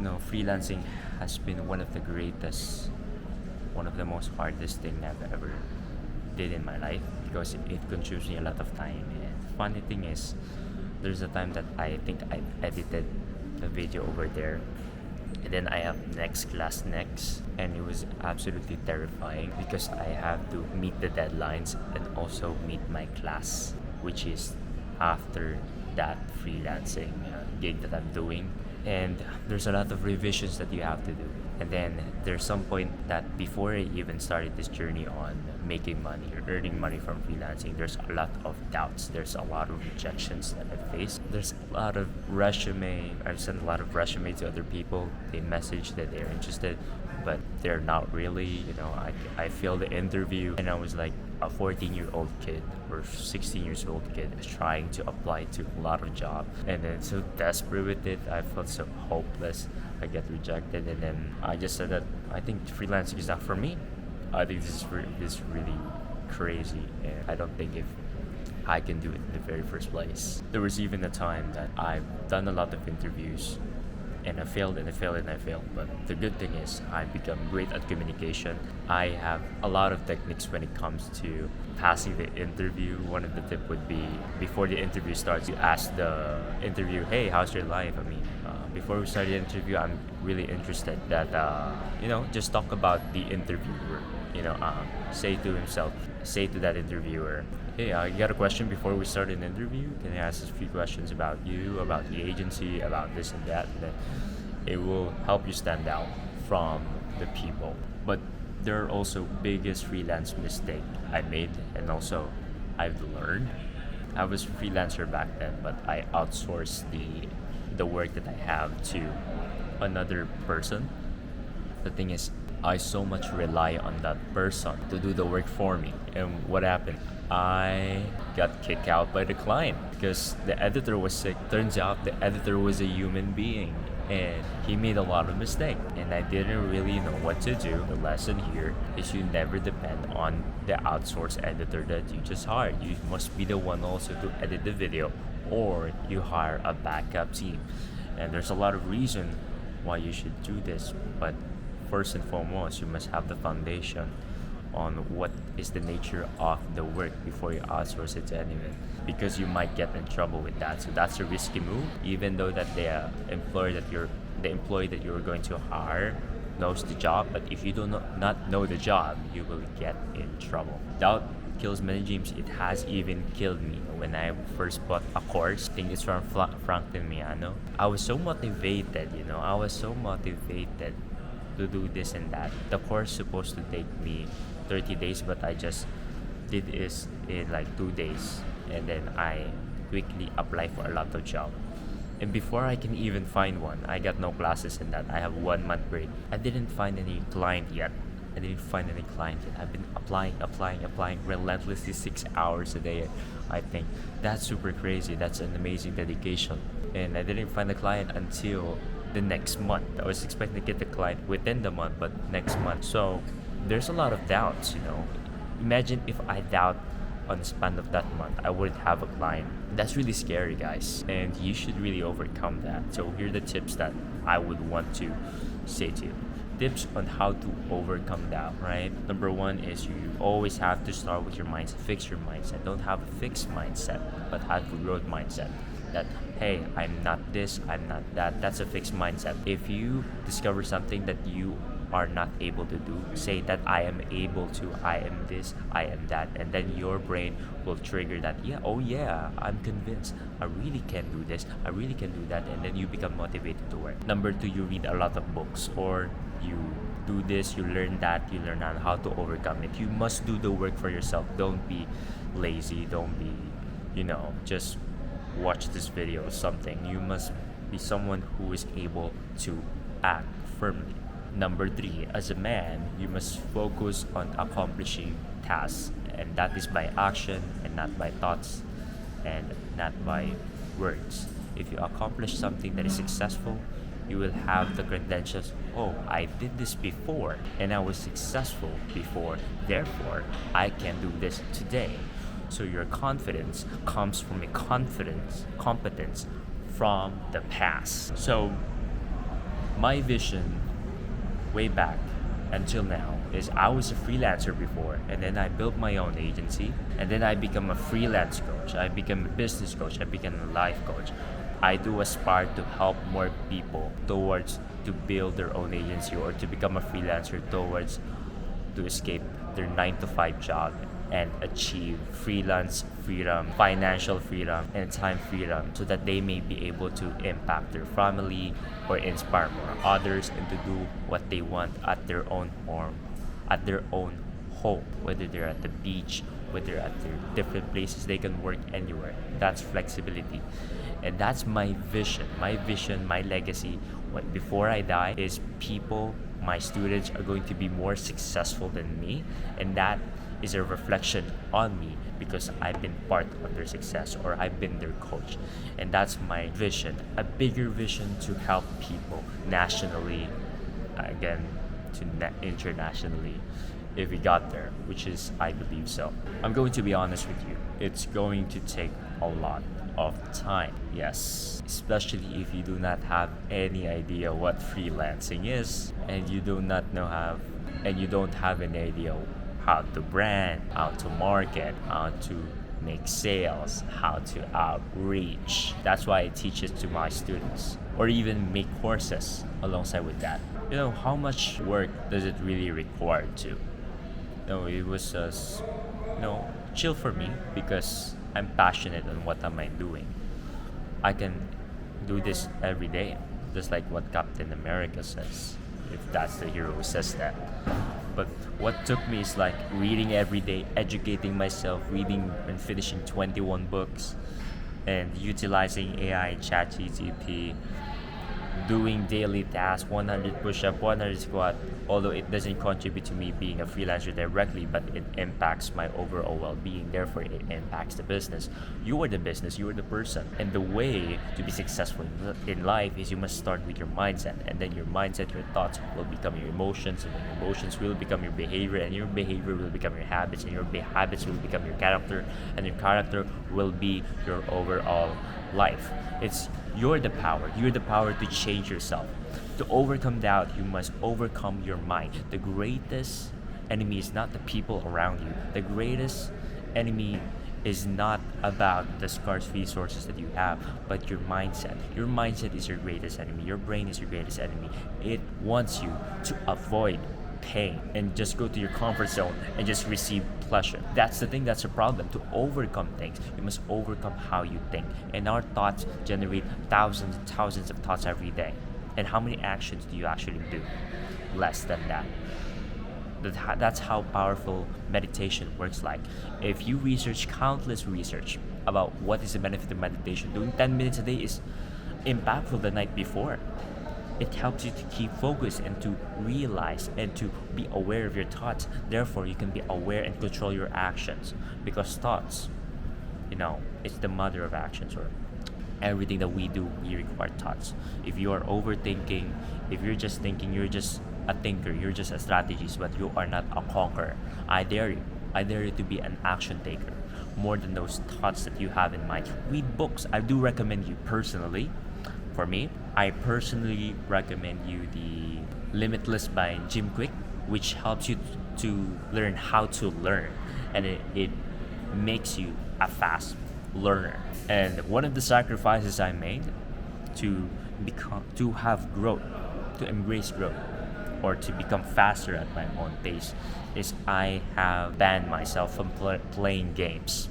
Freelancing has been one of the most hardest thing I've ever did in my life because it consumes me a lot of time. And funny thing is, there's a time that I think I edited the video over there, and then I have next class next, and it was absolutely terrifying because I have to meet the deadlines and also meet my class, which is after that freelancing gig that I'm doing. And there's a lot of revisions that you have to do. And then there's some point that before I even started this journey on making money or earning money from freelancing, there's a lot of doubts. There's a lot of rejections that I faced. There's a lot of resume. I've sent a lot of resume to other people. They message that they're interested, but they're not really. I failed the interview, and I was like a 14-year-old kid or 16 years old kid trying to apply to a lot of jobs, and then so desperate with it, I felt so hopeless. I get rejected, and then I just said that I think freelancing is not for me. I think this is really crazy, and I don't think if I can do it in the very first place. There was even a time that I've done a lot of interviews, and I failed and I failed and I failed. But the good thing is I've become great at communication. I have a lot of techniques when it comes to passing the interview. One of the tip would be before the interview starts, you ask the interview, "Hey, how's your life?" Before we start the interview, I'm really interested that just talk about the interviewer. Say to that interviewer, "Hey, I got a question before we start an interview. Can I ask a few questions about you, about the agency, about this and that?" And then it will help you stand out from the people. But there are also biggest freelance mistake I made, and also I've learned. I was a freelancer back then, but I outsourced the work that I have to another person. The thing is, I so much rely on that person to do the work for me. And what happened? I got kicked out by the client because the editor was sick. Turns out the editor was a human being, and he made a lot of mistakes, and I didn't really know what to do. The lesson here is you never depend on the outsourced editor that you just hired. You must be the one also to edit the video, or you hire a backup team. And there's a lot of reason why you should do this, but first and foremost, you must have the foundation on what is the nature of the work before you outsource it to anyone, because you might get in trouble with that. So that's a risky move, even though that the employee that you're going to hire knows the job. But if you do not know the job, you will get in trouble. Doubt kills many dreams. It has even killed me. When I first bought a course, I think it's from Franklin Miano, I was so motivated, to do this and that. The course supposed to take me 30 days, but I just did this in like 2 days, and then I quickly applied for a lot of jobs. And before I can even find one, I got no classes in that. I have 1 month break. I didn't find any client yet. I've been applying relentlessly 6 hours a day. I think that's super crazy. That's an amazing dedication. And I didn't find a client until the next month. I was expecting to get the client within the month, but next month. So there's a lot of doubts. Imagine if I doubt on the span of that month, I wouldn't have a client. That's really scary, guys, and you should really overcome that. So here are the tips that I would want to say to you. Tips on how to overcome that, right? Number one is you always have to start with your mindset. Fix your mindset. Don't have a fixed mindset, but have a growth mindset. That, hey, I'm not this, I'm not that. That's a fixed mindset. If you discover something that you are not able to do, say that I am able to, I am this, I am that, and then your brain will trigger that. Yeah, I'm convinced I really can do this, I really can do that, and then you become motivated to work. Number two, you read a lot of books, or you do this, you learn that, you learn on how to overcome it. You must do the work for yourself. Don't be lazy, don't be just watch this video or something. You must be someone who is able to act firmly. Number three, as a man, you must focus on accomplishing tasks, and that is by action and not by thoughts and not by words. If you accomplish something that is successful, you will have the credentials. Oh, I did this before and I was successful before, therefore I can do this today. So your confidence comes from competence from the past. So My vision way back until now is I was a freelancer before, and then I built my own agency, and then I become a freelance coach, I become a business coach, I become a life coach. I do aspire to help more people towards to build their own agency or to become a freelancer towards to escape their 9 to 5 job and achieve freelance freedom, financial freedom, and time freedom so that they may be able to impact their family or inspire more others and to do what they want at their own home, at their own home, whether they're at the beach, whether at their different places, they can work anywhere. That's flexibility. And that's my vision. My vision, my legacy, before I die, is people, my students, are going to be more successful than me, and that is a reflection on me because I've been part of their success or I've been their coach. And that's my vision, a bigger vision to help people nationally, again, to internationally, if we got there, which is, I believe so. I'm going to be honest with you, it's going to take a lot of time, yes, especially if you do not have any idea what freelancing is, and you do not know how, and you don't have an idea how to brand, how to market, how to make sales, how to outreach. That's why I teach it to my students, or even make courses alongside with that. How much work does it really require to? It was just, chill for me because I'm passionate on what am I doing. I can do this every day, just like what Captain America says, if that's the hero who says that. But what took me is like reading every day, educating myself, reading and finishing 21 books, and utilizing AI and ChatGPT, doing daily tasks, 100 push-up, 100 squat, although it doesn't contribute to me being a freelancer directly, but it impacts my overall well-being, therefore it impacts the business. You are the business, you are the person, and the way to be successful in life is you must start with your mindset, and then your mindset, your thoughts will become your emotions, and your emotions will become your behavior, and your behavior will become your habits, and your habits will become your character, and your character will be your overall life. You're the power to change yourself. To overcome doubt, you must overcome your mind. The greatest enemy is not the people around you. The greatest enemy is not about the scarce resources that you have, but your mindset. Your mindset is your greatest enemy. Your brain is your greatest enemy. It wants you to avoid pain and just go to your comfort zone and just receive pleasure. That's the thing, that's a problem. To overcome things, you must overcome how you think. And our thoughts generate thousands and thousands of thoughts every day. And how many actions do you actually do? Less than that. That's how powerful meditation works like. If you research countless research about what is the benefit of meditation, doing 10 minutes a day is impactful the night before. It helps you to keep focused and to realize and to be aware of your thoughts. Therefore, you can be aware and control your actions, because thoughts, it's the mother of actions, or everything that we do, we require thoughts. If you are overthinking, if you're just thinking, you're just a thinker, you're just a strategist, but you are not a conqueror. I dare you to be an action taker more than those thoughts that you have in mind. Read books. I do recommend you personally. For me, I personally recommend you the Limitless by Jim Quick, which helps you to learn how to learn, and it makes you a fast learner. And one of the sacrifices I made to have growth, to embrace growth, or to become faster at my own pace, is I have banned myself from playing games.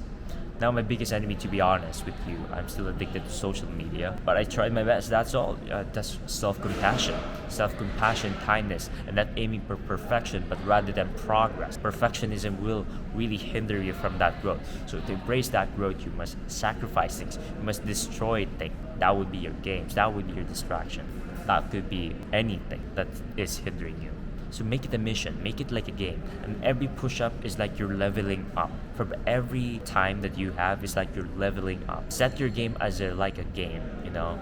Now, my biggest enemy, to be honest with you, I'm still addicted to social media, but I tried my best. That's all. That's self-compassion, kindness, and not aiming for perfection, but rather than progress. Perfectionism will really hinder you from that growth. So to embrace that growth, you must sacrifice things. You must destroy things. That would be your games. That would be your distraction. That could be anything that is hindering you. So make it a mission, make it like a game. And every push-up is like you're leveling up. From every time that you have, it's like you're leveling up. Set your game as like a game,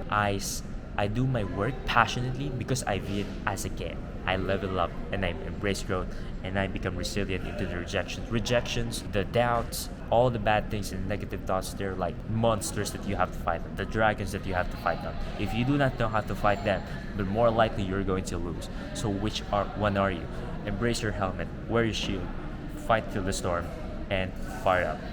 I do my work passionately because I view it as a game. I level up and I embrace growth and I become resilient into the rejections, the doubts, all the bad things and negative thoughts, they're like monsters that you have to fight, the dragons that you have to fight them. If you do not know how to fight them, the more likely you're going to lose. So one are you? Embrace your helmet, wear your shield, fight through the storm, and fire up.